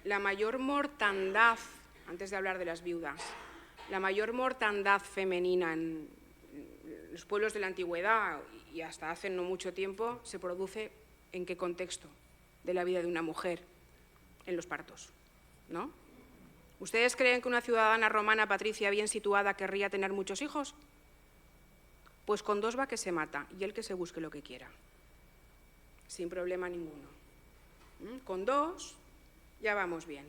La mayor mortandad, antes de hablar de las viudas, la mayor mortandad femenina en los pueblos de la antigüedad y hasta hace no mucho tiempo se produce ¿en qué contexto de la vida de una mujer? En los partos, ¿no? ¿Ustedes creen que una ciudadana romana, Patricia, bien situada, querría tener muchos hijos? Pues con 2 va que se mata y él que se busque lo que quiera, sin problema ninguno. Con 2 ya vamos bien.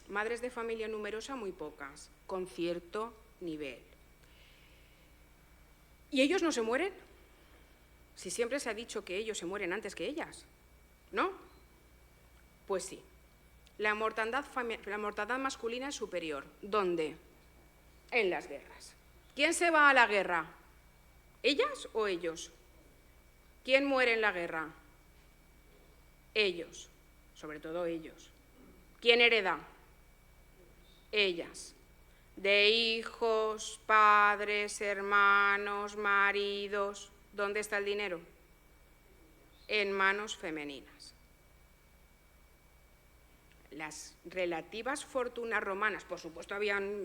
Madres de familia numerosa muy pocas, con cierto nivel. ¿Y ellos no se mueren? Si siempre se ha dicho que ellos se mueren antes que ellas, ¿no? Pues sí. La mortandad masculina es superior. ¿Dónde? En las guerras. ¿Quién se va a la guerra? ¿Ellas o ellos? ¿Quién muere en la guerra? Ellos, sobre todo ellos. ¿Quién hereda? Ellas. De hijos, padres, hermanos, maridos. ¿Dónde está el dinero? En manos femeninas. Las relativas fortunas romanas, por supuesto habían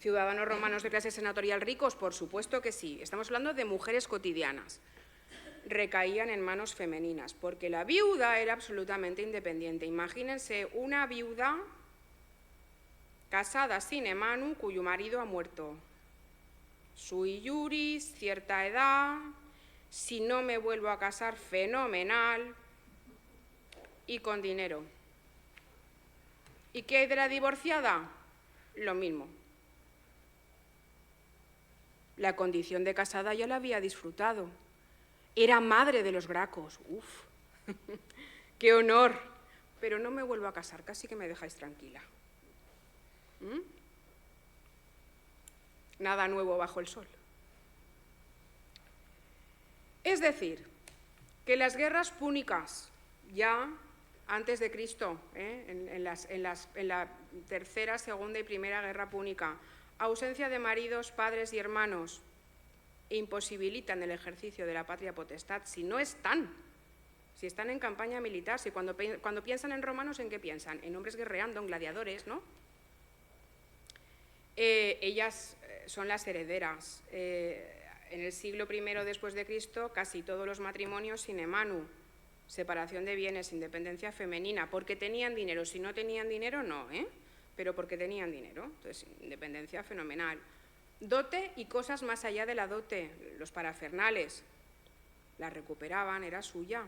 ciudadanos romanos de clase senatorial ricos, por supuesto que sí. Estamos hablando de mujeres cotidianas. Recaían en manos femeninas, porque la viuda era absolutamente independiente. Imagínense una viuda casada sine manu, cuyo marido ha muerto. Sui juris, cierta edad, si no me vuelvo a casar, fenomenal, y con dinero. ¿Y qué hay de la divorciada? Lo mismo. La condición de casada ya la había disfrutado. Era madre de los Gracos. ¡Uf! ¡Qué honor! Pero no me vuelvo a casar, casi que me dejáis tranquila. Nada nuevo bajo el sol. Es decir, que las guerras púnicas, ya antes de Cristo, en la tercera, segunda y primera guerra púnica, ausencia de maridos, padres y hermanos, imposibilitan el ejercicio de la patria potestad si están en campaña militar, si cuando piensan en romanos, ¿en qué piensan? En hombres guerreando, en gladiadores, ¿no? Ellas son las herederas. En el siglo I después de Cristo, casi todos los matrimonios sine manu, separación de bienes, independencia femenina, porque tenían dinero. Si no tenían dinero, no, pero porque tenían dinero. Entonces, independencia fenomenal. Dote y cosas más allá de la dote, los parafernales, la recuperaban, era suya,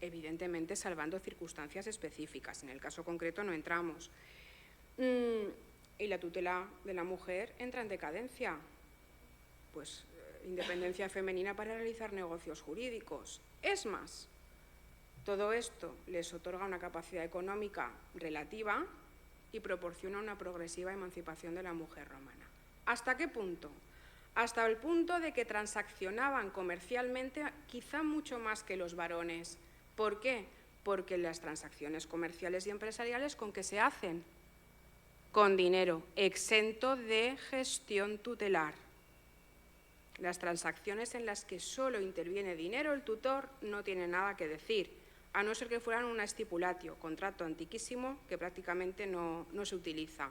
evidentemente salvando circunstancias específicas. En el caso concreto no entramos. Y la tutela de la mujer entra en decadencia. Pues independencia femenina para realizar negocios jurídicos. Es más, todo esto les otorga una capacidad económica relativa y proporciona una progresiva emancipación de la mujer romana. ¿Hasta qué punto? Hasta el punto de que transaccionaban comercialmente quizá mucho más que los varones. ¿Por qué? Porque las transacciones comerciales y empresariales, ¿con qué se hacen? Con dinero, exento de gestión tutelar. Las transacciones en las que solo interviene dinero, el tutor no tiene nada que decir, a no ser que fueran una stipulatio, contrato antiquísimo que prácticamente no se utiliza.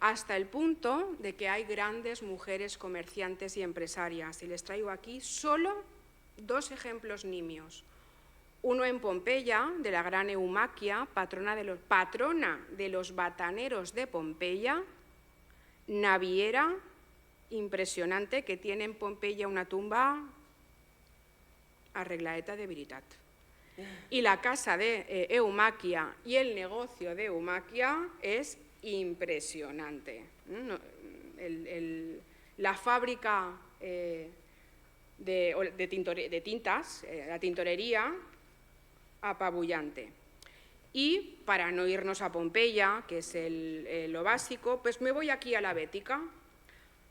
Hasta el punto de que hay grandes mujeres comerciantes y empresarias, y les traigo aquí solo 2 ejemplos nimios. Uno en Pompeya, de la gran Eumaquia, patrona de los bataneros de Pompeya, naviera impresionante, que tiene en Pompeya una tumba arreglaeta de veritat. Y la casa de Eumaquia y el negocio de Eumaquia es impresionante. La fábrica de tintas, la tintorería, apabullante. Y para no irnos a Pompeya, que es lo básico, pues me voy aquí a la Bética.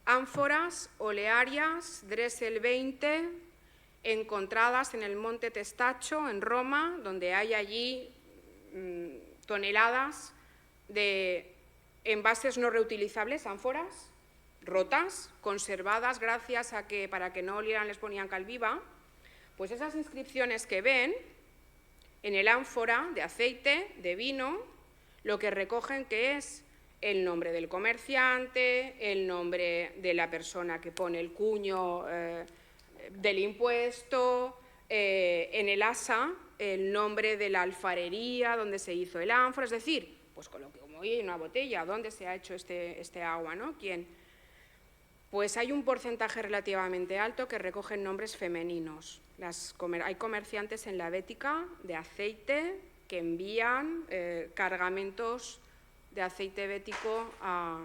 Ánforas olearias, Dresel 20, encontradas en el monte Testacho, en Roma, donde hay allí toneladas de envases no reutilizables, ánforas rotas, conservadas gracias a que para que no olieran les ponían cal viva. Pues esas inscripciones que ven en el ánfora de aceite, de vino, lo que recogen que es el nombre del comerciante, el nombre de la persona que pone el cuño del impuesto, en el asa el nombre de la alfarería donde se hizo el ánfora, es decir, pues como hay una botella, ¿dónde se ha hecho este agua, ¿no? ¿Quién? Pues hay un porcentaje relativamente alto que recogen nombres femeninos. Hay comerciantes en la Bética de aceite que envían cargamentos de aceite bético a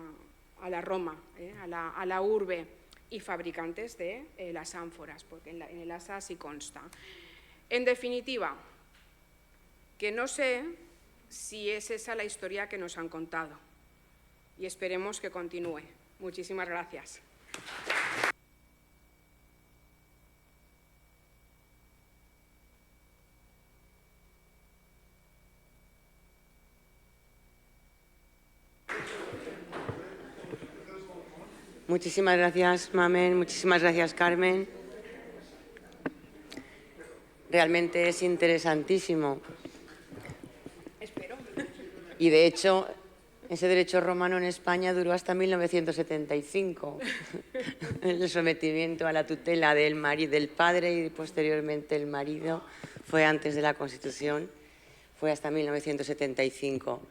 la Roma, a la urbe, y fabricantes de las ánforas, porque en el asa sí consta. En definitiva, que no sé si es esa la historia que nos han contado, y esperemos que continúe. Muchísimas gracias. Muchísimas gracias, Mamen. Muchísimas gracias, Carmen. Realmente es interesantísimo. Espero. Y de hecho, ese derecho romano en España duró hasta 1975. El sometimiento a la tutela del padre y posteriormente el marido fue antes de la Constitución, fue hasta 1975.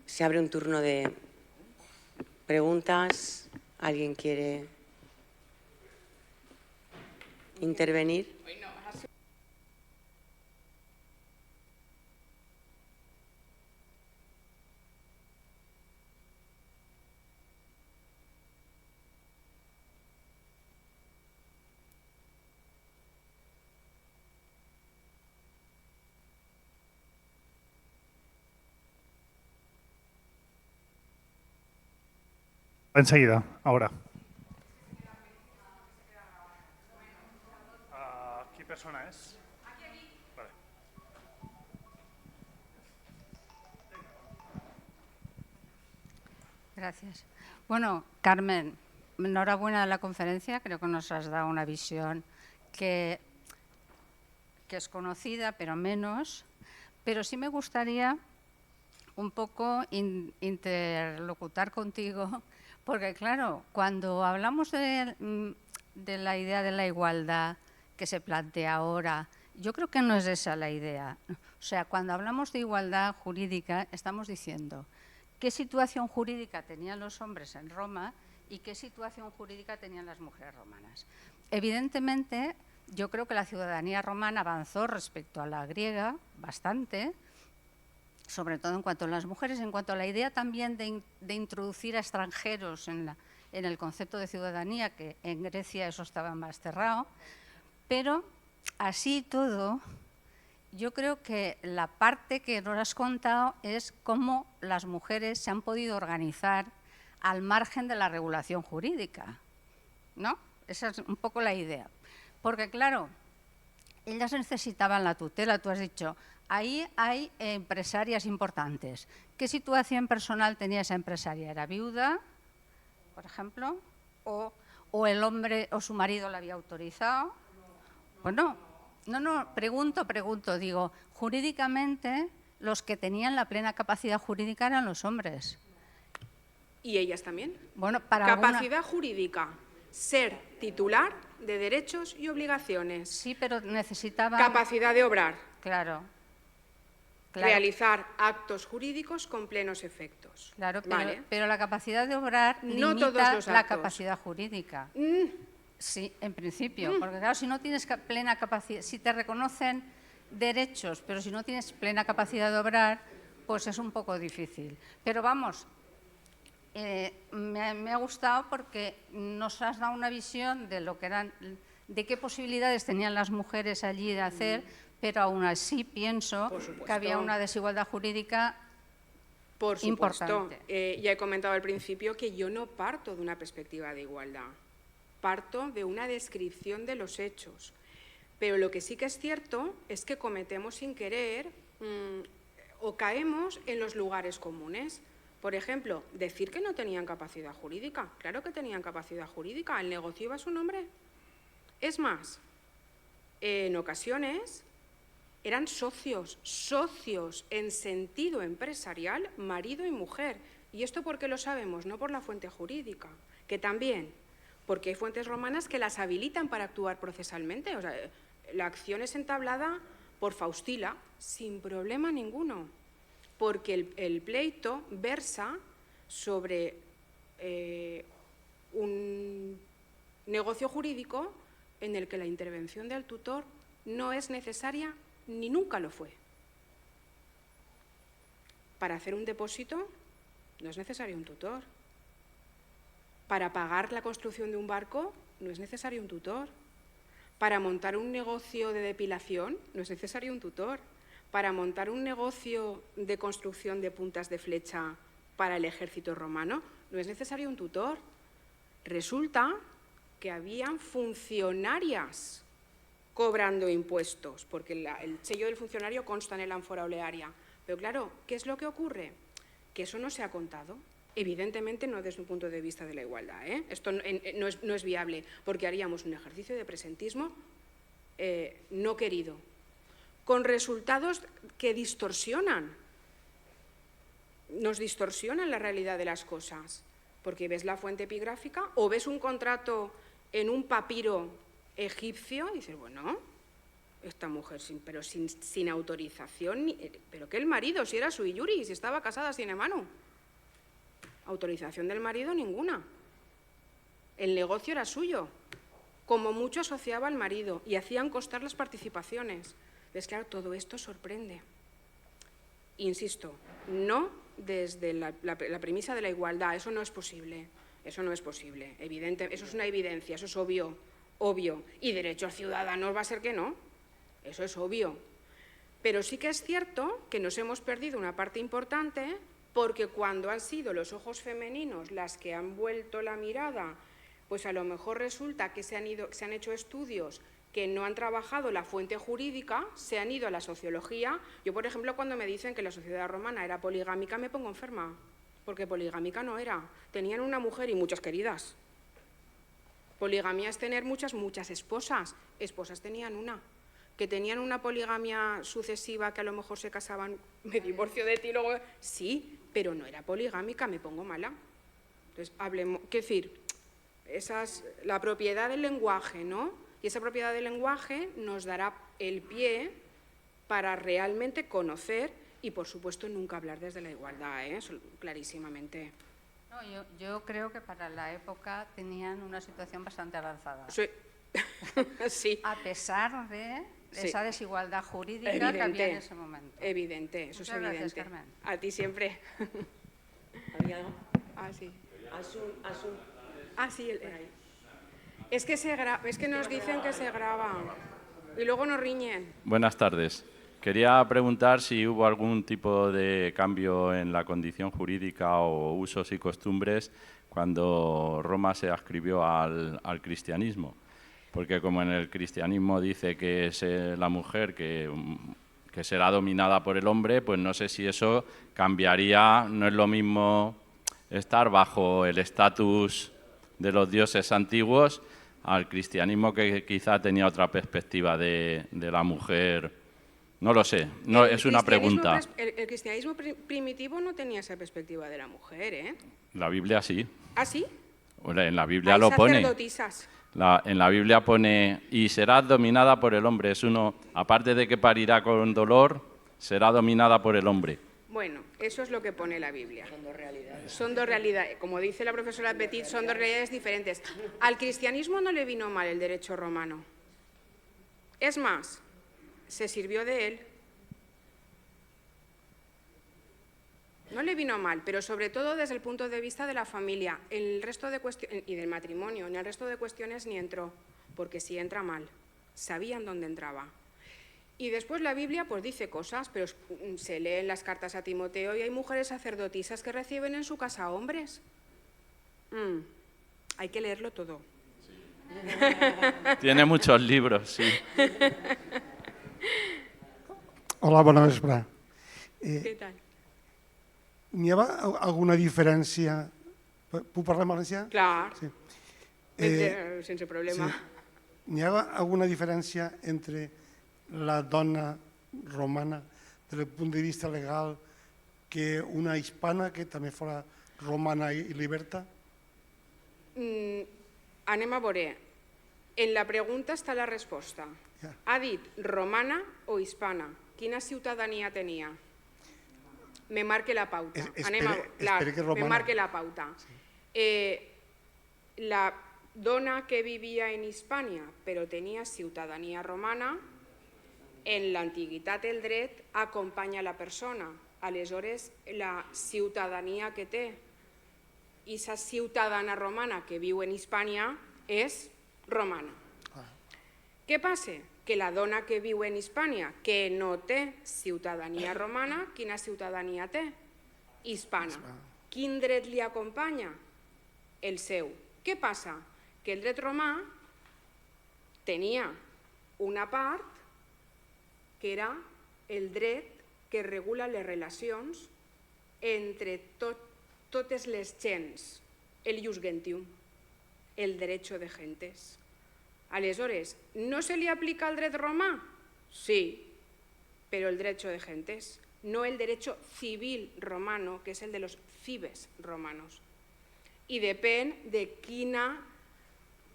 Se abre un turno de preguntas. ¿Alguien quiere intervenir? Enseguida, ahora. ¿Qué persona es? Vale. Gracias. Bueno, Carmen, enhorabuena de la conferencia. Creo que nos has dado una visión que es conocida, pero menos. Pero sí me gustaría un poco interlocutar contigo, porque claro, cuando hablamos de la idea de la igualdad que se plantea ahora, yo creo que no es esa la idea. O sea, cuando hablamos de igualdad jurídica, estamos diciendo qué situación jurídica tenían los hombres en Roma y qué situación jurídica tenían las mujeres romanas. Evidentemente, yo creo que la ciudadanía romana avanzó respecto a la griega bastante, sobre todo en cuanto a las mujeres, en cuanto a la idea también de introducir a extranjeros en el concepto de ciudadanía, que en Grecia eso estaba más cerrado. Pero así y todo, yo creo que la parte que nos has contado es cómo las mujeres se han podido organizar al margen de la regulación jurídica, ¿no? Esa es un poco la idea. Porque, claro, ellas necesitaban la tutela, tú has dicho, ahí hay empresarias importantes. ¿Qué situación personal tenía esa empresaria? ¿Era viuda, por ejemplo? ¿O el hombre o su marido la había autorizado? Bueno, no, pregunto, digo, jurídicamente los que tenían la plena capacidad jurídica eran los hombres. ¿Y ellas también? Bueno, para capacidad jurídica, ser titular de derechos y obligaciones. Sí, pero necesitaban... Capacidad de obrar. Claro. Realizar actos jurídicos con plenos efectos. Claro, ¿vale? pero la capacidad de obrar no limita todos los la actos. capacidad jurídica. Sí, en principio, porque claro, si no tienes plena capacidad, si te reconocen derechos, pero si no tienes plena capacidad de obrar, pues es un poco difícil. Pero vamos, me ha gustado porque nos has dado una visión de lo que eran, de qué posibilidades tenían las mujeres allí de hacer, pero aún así pienso que había una desigualdad jurídica Por supuesto. importante. Ya he comentado al principio que yo no parto de una perspectiva de igualdad, parto de una descripción de los hechos. Pero lo que sí que es cierto es que cometemos sin querer o caemos en los lugares comunes. Por ejemplo, decir que no tenían capacidad jurídica. Claro que tenían capacidad jurídica, el negocio iba a su nombre. Es más, en ocasiones eran socios en sentido empresarial, marido y mujer. ¿Y esto por qué lo sabemos? No por la fuente jurídica, que también, porque hay fuentes romanas que las habilitan para actuar procesalmente. O sea, la acción es entablada por Faustila sin problema ninguno, porque el pleito versa sobre un negocio jurídico en el que la intervención del tutor no es necesaria ni nunca lo fue. Para hacer un depósito no es necesario un tutor. Para pagar la construcción de un barco no es necesario un tutor. Para montar un negocio de depilación no es necesario un tutor. Para montar un negocio de construcción de puntas de flecha para el ejército romano no es necesario un tutor. Resulta que habían funcionarias cobrando impuestos, porque el sello del funcionario consta en el ánfora olearia. Pero claro, ¿qué es lo que ocurre? Que eso no se ha contado. Evidentemente no desde un punto de vista de la igualdad, ¿eh? Esto no es viable, porque haríamos un ejercicio de presentismo no querido, con resultados que nos distorsionan la realidad de las cosas, porque ves la fuente epigráfica o ves un contrato en un papiro egipcio y dices, bueno, esta mujer, pero sin autorización, pero que el marido, si era sui juris, si estaba casada sine manu. Autorización del marido ninguna. El negocio era suyo, como mucho asociaba al marido y hacían costar las participaciones. Entonces, claro, todo esto sorprende. Insisto, no desde la premisa de la igualdad, eso no es posible, eso no es posible, evidente, eso es una evidencia, eso es obvio, y derechos ciudadanos va a ser que no, eso es obvio. Pero sí que es cierto que nos hemos perdido una parte importante porque cuando han sido los ojos femeninos las que han vuelto la mirada, pues a lo mejor resulta que se han hecho estudios que no han trabajado la fuente jurídica, se han ido a la sociología. Yo, por ejemplo, cuando me dicen que la sociedad romana era poligámica, me pongo enferma, porque poligámica no era. Tenían una mujer y muchas queridas. Poligamia es tener muchas esposas. Esposas tenían una. Que tenían una poligamia sucesiva, que a lo mejor se casaban, me divorcio de ti, luego... Sí, pero no era poligámica, me pongo mala. Entonces, hablemos... ¿Qué decir? La propiedad del lenguaje, ¿no? Y esa propiedad del lenguaje nos dará el pie para realmente conocer y, por supuesto, nunca hablar desde la igualdad, clarísimamente. No, yo creo que para la época tenían una situación bastante avanzada. Sí. Sí. A pesar de Sí. esa desigualdad jurídica Evidente, que había en ese momento. Evidente, eso Muchas es evidente. gracias, Carmen. A ti siempre. ¿Había algo? Ah, sí. Asun. Ah, sí. Es que nos dicen que se graba y luego nos riñen. Buenas tardes. Quería preguntar si hubo algún tipo de cambio en la condición jurídica o usos y costumbres cuando Roma se adscribió al cristianismo. Porque como en el cristianismo dice que es la mujer que será dominada por el hombre, pues no sé si eso cambiaría, no es lo mismo estar bajo el estatus de los dioses antiguos al cristianismo que quizá tenía otra perspectiva de la mujer. No lo sé, no, es una pregunta. El cristianismo primitivo no tenía esa perspectiva de la mujer, ¿eh? La Biblia sí. ¿Ah, sí? En la Biblia Hay lo pone. sacerdotisas. En la Biblia pone, y serás dominada por el hombre. Es uno, aparte de que parirá con dolor, será dominada por el hombre. Bueno, eso es lo que pone la Biblia. Son dos realidades. Como dice la profesora Petit, son dos realidades diferentes. Al cristianismo no le vino mal el derecho romano. Es más, se sirvió de él. No le vino mal, pero sobre todo desde el punto de vista de la familia. El resto de cuestiones, y del matrimonio, en el resto de cuestiones ni entró, porque si entra mal, sabían dónde entraba. Y después la Biblia pues dice cosas, pero se leen las cartas a Timoteo y hay mujeres sacerdotisas que reciben en su casa a hombres. Hay que leerlo todo. Tiene muchos libros, sí. Hola, bona vespre. ¿Qué tal? N'hi ha alguna diferència... Puc parlar en valencià? Clar, Sí. sense problema. Sí. N'hi ha alguna diferència entre la dona romana des del punt de vista legal que una hispana que també fora romana i liberta? Anem a veure. En la pregunta està la resposta. Ja. Ha dit romana o hispana. Quina ciutadania tenia? Me marque la pauta. Espere que romana. Me marque la pauta. Sí. La dona que vivia en Hispània però tenia ciutadania romana, en l'antiguitat el dret acompanya la persona. Aleshores, la ciutadania que té i sa ciutadana romana que viu en Hispània és romana. Què passa? Que la dona que viu en Hispània, que no té ciutadania romana, quina ciutadania té? Hispana. Quin dret li acompanya? El seu. Què passa? Que el dret romà tenia una part que era el dret que regula les relacions entre totes les gens, el ius gentium, el derecho de gentes. Aleshores, ¿no se le aplica el dret romà? Sí, pero el derecho de gentes, no el derecho civil romano, que es el de los cibes romanos. Y depèn de quina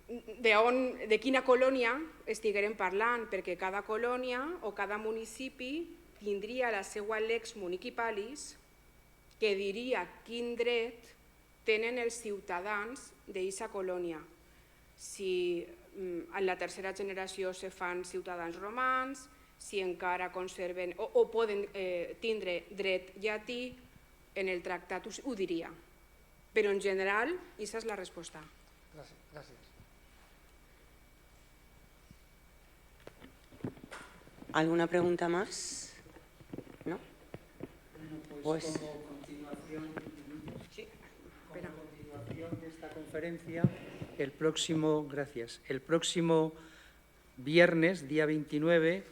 de quina colònia estiguérem parlant, perquè cada colònia o cada municipi tindria la seva lex municipalis que diria quin dret tenen els ciutadans d'aquesta colònia. Si en la tercera generació se fan ciutadans romans, si encara conserven o poden tindre dret llatí, en el tractat ho diria. Però en general, aquesta és la resposta. Gràcies. ¿Alguna pregunta más? ¿No? Pues Pues- como continuación de esta conferencia, el próximo viernes, día 29,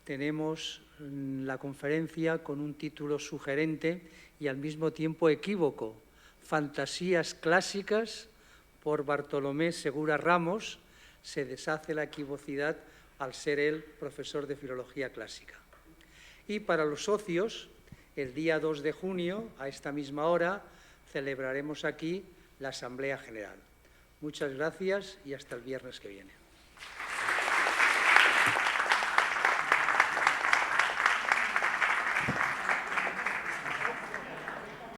tenemos la conferencia con un título sugerente y al mismo tiempo equívoco: Fantasías clásicas, por Bartolomé Segura Ramos. Se deshace la equivocidad al ser él profesor de filología clásica. Y para los socios, el día 2 de junio, a esta misma hora, celebraremos aquí la Asamblea General. Muchas gracias y hasta el viernes que viene.